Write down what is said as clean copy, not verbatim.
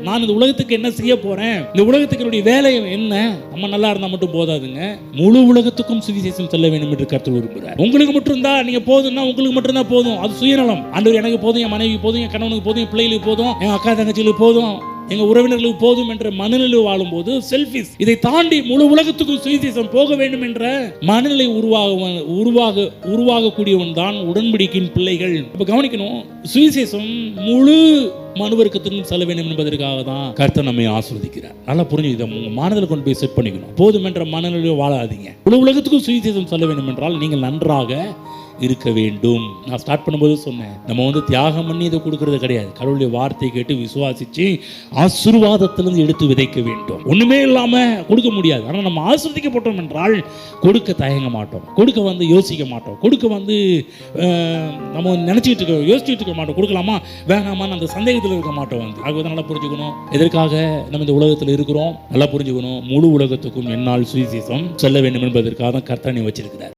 நான் இந்த உலகத்துக்கு என்ன செய்ய போறேன், இந்த உலகத்துக்கு என்னுடைய வேலை என்ன. நம்ம நல்லா இருந்தா மட்டும் போதாதுங்க, முழு உலகத்துக்கும் சுவிசேஷம் சொல்ல வேண்டும் என்று கர்த்தர் விரும்புகிறார். உங்களுக்கு மட்டும் இருந்தா நீங்க போதும்னா உங்களுக்கு மட்டும் தான் போதும், அது சுயநலம். ஆண்டவர் எனக்கு போதும், என் மனைவி போதும், என் கணவனுக்கு போதும், என் பிள்ளைகளுக்கு போதும், என் அக்கா தங்கச்சிகளுக்கு போதும், எங்க உறவினர்களுக்கு போதும் என்ற மனநிலை வாழும்போது செல்ஃபிஷ். இதை தாண்டி முழு உலகத்துக்கும் சுவிசேஷம் போக வேண்டும் என்ற மனநிலை உருவாகக்கூடியவன் தான் உடன்படிக்கையின் பிள்ளைகள். இப்ப கவனிக்கணும், சுவிசேஷம் முழு மனுவர்க்கத்துக்கும் செல்ல வேண்டும் என்பதற்காக தான் கர்த்தர் நம்மை ஆசீர்வதிக்கிறார். நல்லா புரிஞ்சுது, உங்க மனதில் கொண்டு போய் செட் பண்ணிக்கணும். போதும் என்ற மனநிலையை வாழாதீங்க. முழு உலகத்துக்கும் சுவிசேஷம் செல்ல வேண்டும் என்றால் நீங்கள் நன்றாக இருக்க வேண்டும். நான் ஸ்டார்ட் பண்ணும்போது சொன்னேன், நம்ம தியாகம் பண்ணி இதை கொடுக்கறது கிடையாது. கடவுளுடைய வார்த்தையை கேட்டு விசுவாசிச்சு ஆசீர்வாதத்திலிருந்து எடுத்து விதைக்க வேண்டும். ஒண்ணுமே இல்லாம கொடுக்க முடியாது. ஆனால் நம்ம ஆசீர்வதிக்கப்பட்டோம் என்றால் கொடுக்க தயங்க மாட்டோம், கொடுக்க யோசிக்க மாட்டோம், கொடுக்க நம்ம நினைச்சிட்டு இருக்க யோசிச்சுட்டு இருக்க மாட்டோம். கொடுக்கலாமா வேணாமான்னு அந்த சந்தேகத்தில் இருக்க மாட்டோம். ஆகவே நல்லா புரிஞ்சுக்கணும், எதற்காக நம்ம இந்த உலகத்தில் இருக்கிறோம். நல்லா புரிஞ்சுக்கணும், முழு உலகத்துக்கும் என்னால் சுவிசேஷம் செல்ல வேண்டும் என்பதற்காக தான் கர்த்தர் வச்சிருக்கிறார்.